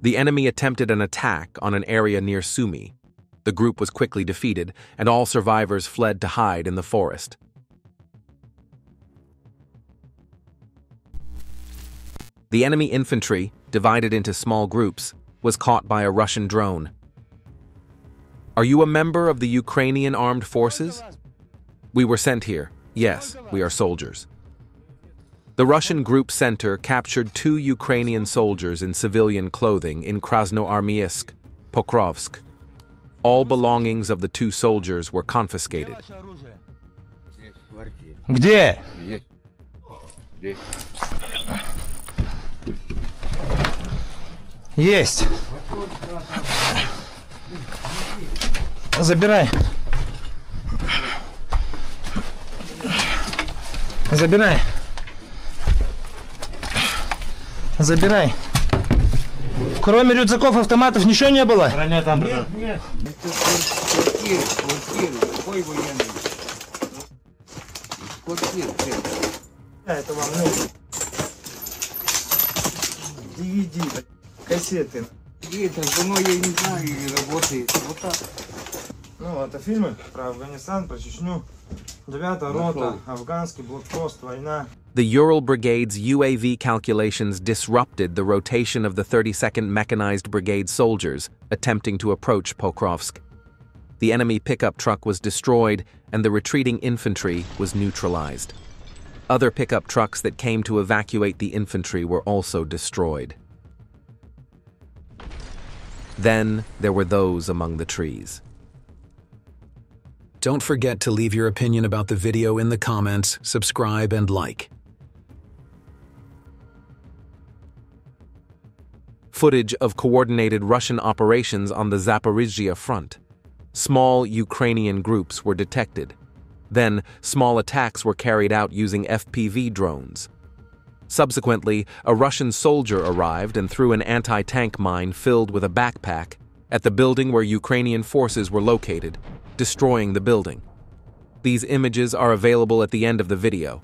The enemy attempted an attack on an area near Sumy. The group was quickly defeated, and all survivors fled to hide in the forest. The enemy infantry, divided into small groups, was caught by a Russian drone. Are you a member of the Ukrainian armed forces? We were sent here. Yes, we are soldiers. The Russian group center captured 2 Ukrainian soldiers in civilian clothing in Krasnoarmeysk, Pokrovsk. All belongings of the 2 soldiers were confiscated. Где? Есть. Забирай. Забирай. Забирай. Кроме рюкзаков, автоматов ничего не было? Броня там. Нет, нет. Это квартиры. Какой военный? Квартиры. Это вам нужно. DVD, кассеты. Это давно я не знаю, и работает. Вот так. Ну, это фильмы про Афганистан, про Чечню. 9-я рота, афганский блокпост, война. The Ural Brigade's UAV calculations disrupted the rotation of the 32nd Mechanized Brigade soldiers attempting to approach Pokrovsk. The enemy pickup truck was destroyed, and the retreating infantry was neutralized. Other pickup trucks that came to evacuate the infantry were also destroyed. Then there were those among the trees. Don't forget to leave your opinion about the video in the comments, subscribe, and like. Footage of coordinated Russian operations on the Zaporizhzhia front. Small Ukrainian groups were detected. Then, small attacks were carried out using FPV drones. Subsequently, a Russian soldier arrived and threw an anti-tank mine filled with a backpack at the building where Ukrainian forces were located, destroying the building. These images are available at the end of the video.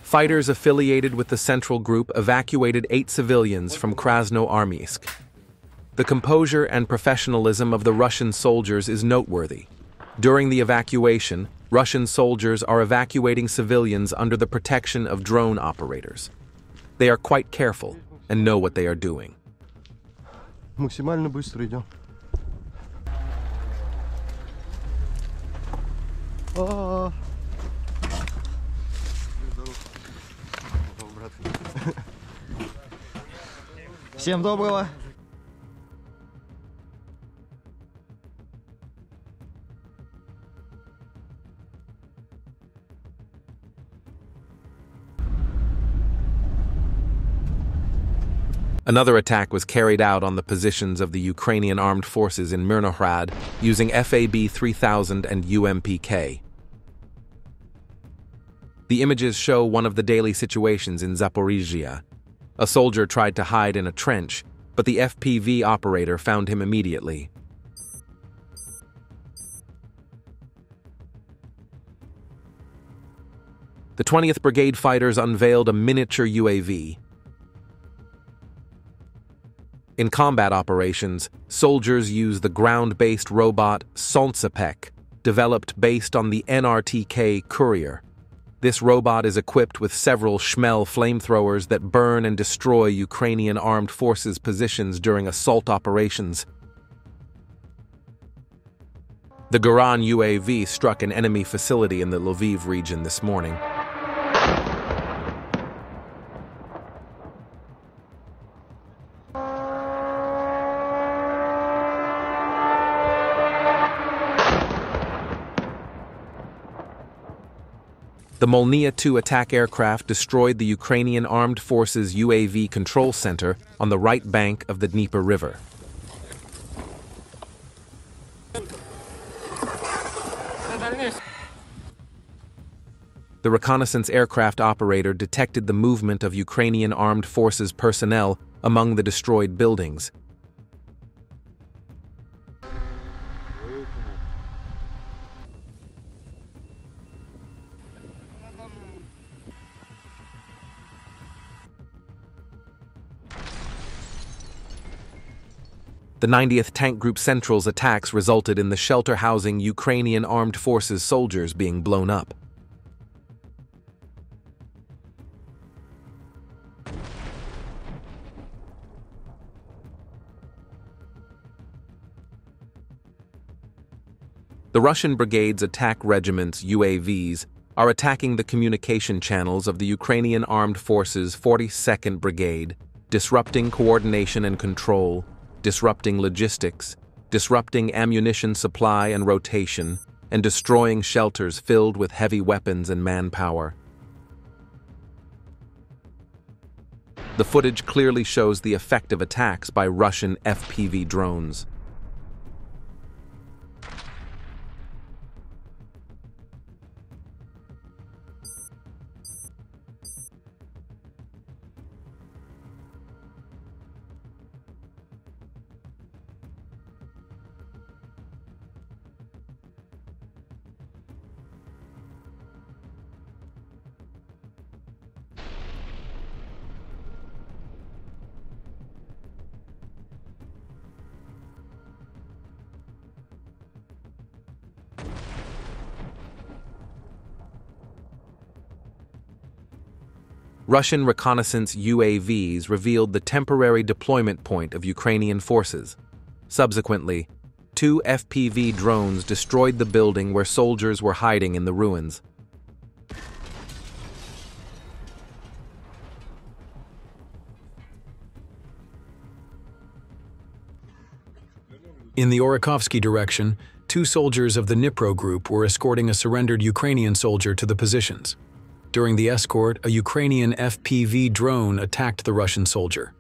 Fighters affiliated with the Central Group evacuated 8 civilians from Krasnoarmeysk. The composure and professionalism of the Russian soldiers is noteworthy. During the evacuation, Russian soldiers are evacuating civilians under the protection of drone operators. They are quite careful and know what they are doing. Максимально быстро идем. Всем доброго. Another attack was carried out on the positions of the Ukrainian armed forces in Myrnohrad using FAB-3000 and UMPK. The images show one of the daily situations in Zaporizhzhia. A soldier tried to hide in a trench, but the FPV operator found him immediately. The 20th Brigade fighters unveiled a miniature UAV. In combat operations, soldiers use the ground-based robot Solntsepek, developed based on the NRTK Courier. This robot is equipped with several Shmel flamethrowers that burn and destroy Ukrainian armed forces positions during assault operations. The Garan UAV struck an enemy facility in the Lviv region this morning. The Molniya-2 attack aircraft destroyed the Ukrainian Armed Forces UAV control center on the right bank of the Dnieper River. The reconnaissance aircraft operator detected the movement of Ukrainian Armed Forces personnel among the destroyed buildings. The 90th Tank Group Central's attacks resulted in the shelter housing Ukrainian Armed Forces soldiers being blown up. The Russian brigade's attack regiment's UAVs are attacking the communication channels of the Ukrainian Armed Forces 42nd Brigade, disrupting coordination and control, disrupting logistics, disrupting ammunition supply and rotation, and destroying shelters filled with heavy weapons and manpower. The footage clearly shows the effective attacks by Russian FPV drones. Russian reconnaissance UAVs revealed the temporary deployment point of Ukrainian forces. Subsequently, 2 FPV drones destroyed the building where soldiers were hiding in the ruins. In the Orakhovsky direction, 2 soldiers of the Dnipro group were escorting a surrendered Ukrainian soldier to the positions. During the escort, a Ukrainian FPV drone attacked the Russian soldier.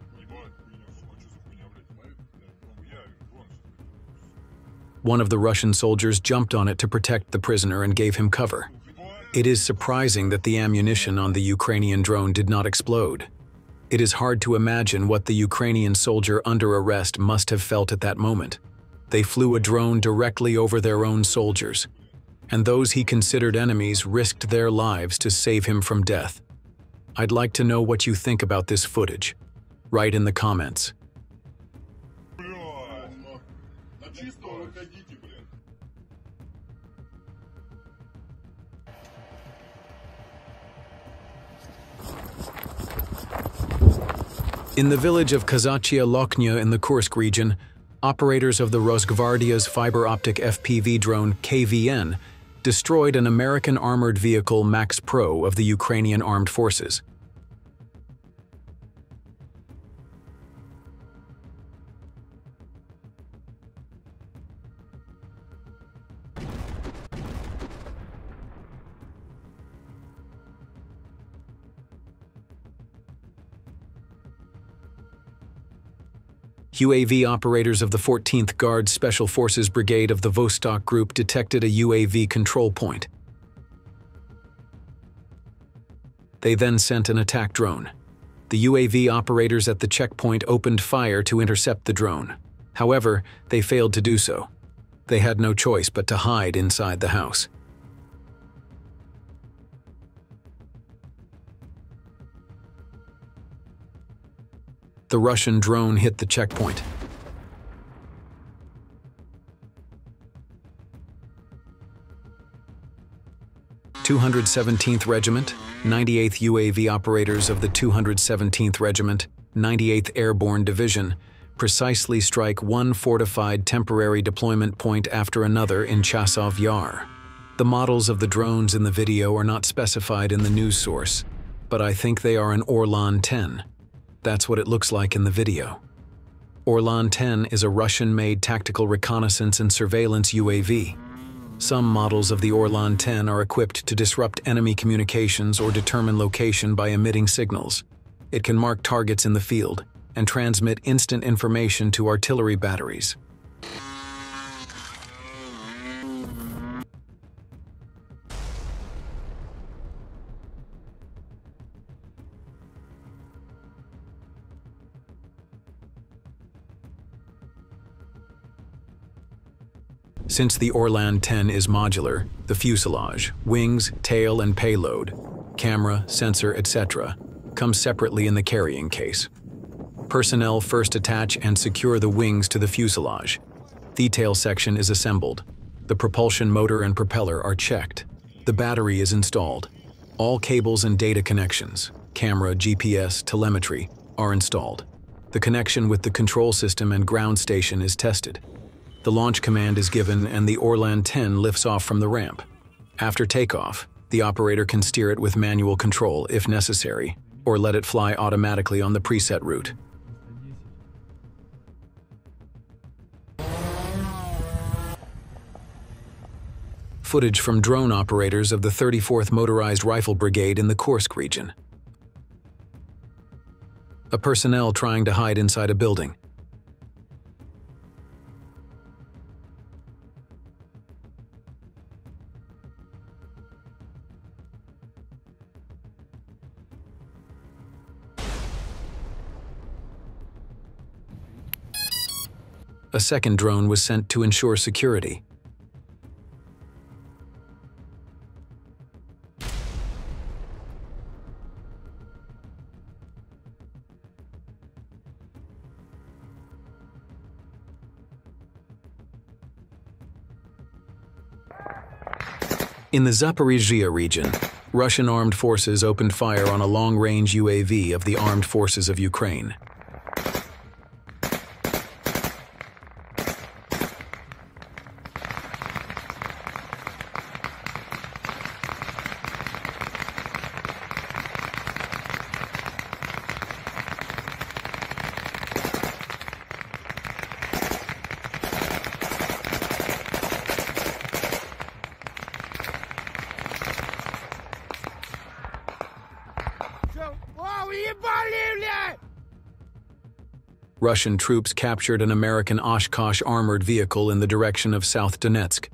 One of the Russian soldiers jumped on it to protect the prisoner and gave him cover. It is surprising that the ammunition on the Ukrainian drone did not explode. It is hard to imagine what the Ukrainian soldier under arrest must have felt at that moment. They flew a drone directly over their own soldiers, and those he considered enemies risked their lives to save him from death. I'd like to know what you think about this footage. Write in the comments. In the village of Kazachia Lokhnya in the Kursk region, operators of the Rosgvardia's fiber-optic FPV drone KVN destroyed an American armored vehicle Max Pro of the Ukrainian Armed Forces. UAV operators of the 14th Guards Special Forces Brigade of the Vostok Group detected a UAV control point. They then sent an attack drone. The UAV operators at the checkpoint opened fire to intercept the drone. However, they failed to do so. They had no choice but to hide inside the house. The Russian drone hit the checkpoint. (217th Regiment), 98th UAV operators of the 217th Regiment, 98th Airborne Division, precisely strike one fortified temporary deployment point after another in Chasov Yar. The models of the drones in the video are not specified in the news source, but I think they are an Orlan 10. That's what it looks like in the video. Orlan 10 is a Russian-made tactical reconnaissance and surveillance UAV. Some models of the Orlan-10 are equipped to disrupt enemy communications or determine location by emitting signals. It can mark targets in the field and transmit instant information to artillery batteries. Since the Orlan-10 is modular, the fuselage, wings, tail, and payload, camera, sensor, etc., come separately in the carrying case. Personnel first attach and secure the wings to the fuselage. The tail section is assembled. The propulsion motor and propeller are checked. The battery is installed. All cables and data connections, camera, GPS, telemetry, are installed. The connection with the control system and ground station is tested. The launch command is given and the Orlan-10 lifts off from the ramp. After takeoff, the operator can steer it with manual control if necessary, or let it fly automatically on the preset route. Footage from drone operators of the 34th Motorized Rifle Brigade in the Kursk region. A personnel trying to hide inside a building. A second drone was sent to ensure security. In the Zaporizhzhia region, Russian armed forces opened fire on a long-range UAV of the armed forces of Ukraine. Russian troops captured an American Oshkosh armored vehicle in the direction of South Donetsk.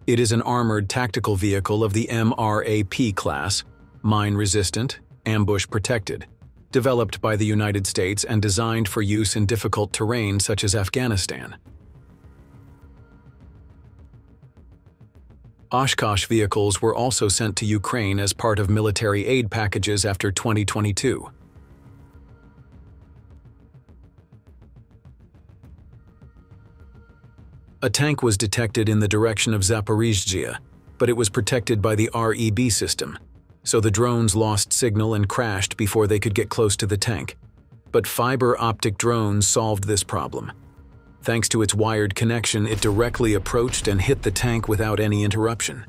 It is an armored tactical vehicle of the MRAP class, mine-resistant, ambush-protected, developed by the United States and designed for use in difficult terrain such as Afghanistan. Oshkosh vehicles were also sent to Ukraine as part of military aid packages after 2022. A tank was detected in the direction of Zaporizhzhia, but it was protected by the REB system, so the drones lost signal and crashed before they could get close to the tank. But fiber optic drones solved this problem. Thanks to its wired connection, it directly approached and hit the tank without any interruption.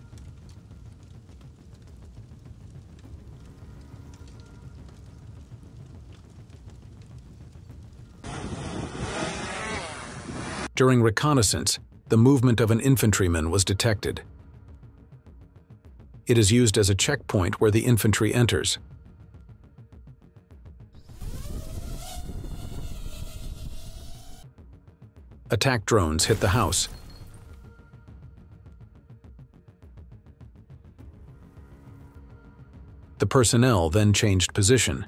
During reconnaissance, the movement of an infantryman was detected. It is used as a checkpoint where the infantry enters. Attack drones hit the house. The personnel then changed position.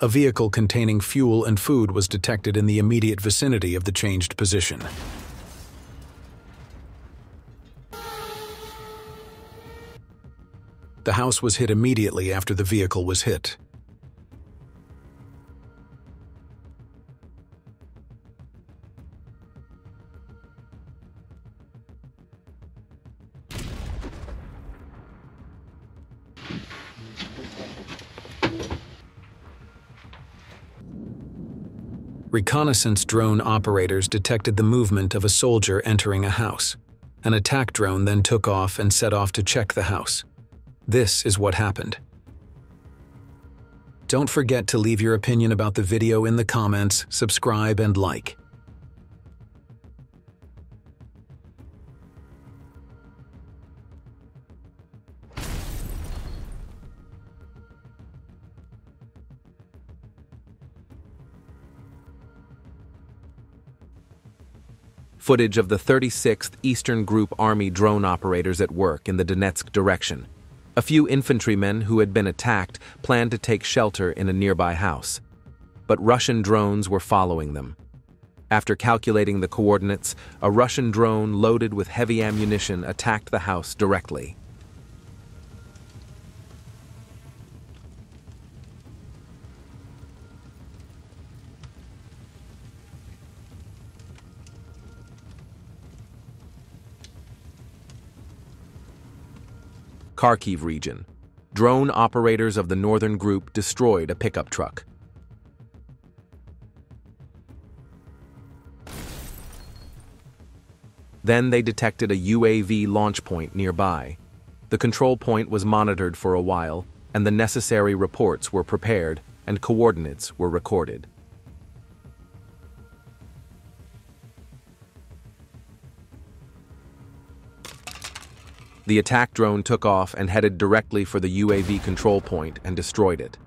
A vehicle containing fuel and food was detected in the immediate vicinity of the changed position. The house was hit immediately after the vehicle was hit. Reconnaissance drone operators detected the movement of a soldier entering a house. An attack drone then took off and set off to check the house. This is what happened. Don't forget to leave your opinion about the video in the comments, subscribe, and like. Footage of the 36th Eastern Group Army drone operators at work in the Donetsk direction. A few infantrymen who had been attacked planned to take shelter in a nearby house, but Russian drones were following them. After calculating the coordinates, a Russian drone loaded with heavy ammunition attacked the house directly. Kharkiv region. Drone operators of the Northern Group destroyed a pickup truck. Then they detected a UAV launch point nearby. The control point was monitored for a while, and the necessary reports were prepared and coordinates were recorded. The attack drone took off and headed directly for the UAV control point and destroyed it.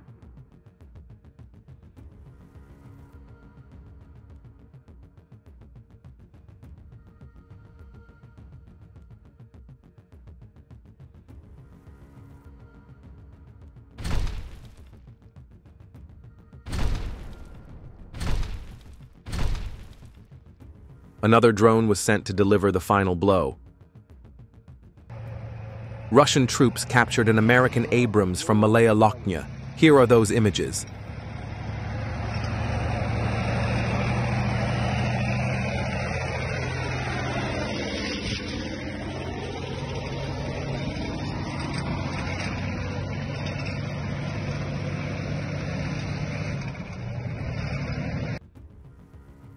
Another drone was sent to deliver the final blow. Russian troops captured an American Abrams from Malaya Lochnia. Here are those images.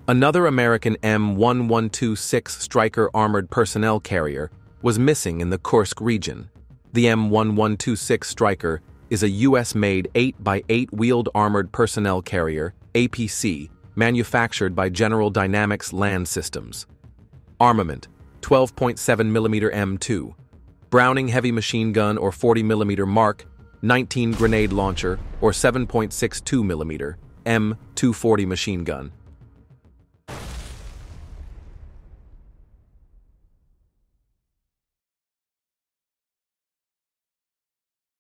Another American M1126 Stryker armored personnel carrier was missing in the Kursk region. The M1126 Stryker is a U.S.-made 8x8 wheeled armored personnel carrier, APC, manufactured by General Dynamics Land Systems. Armament: 12.7mm M2, Browning heavy machine gun or 40mm Mark 19 grenade launcher or 7.62mm M240 machine gun.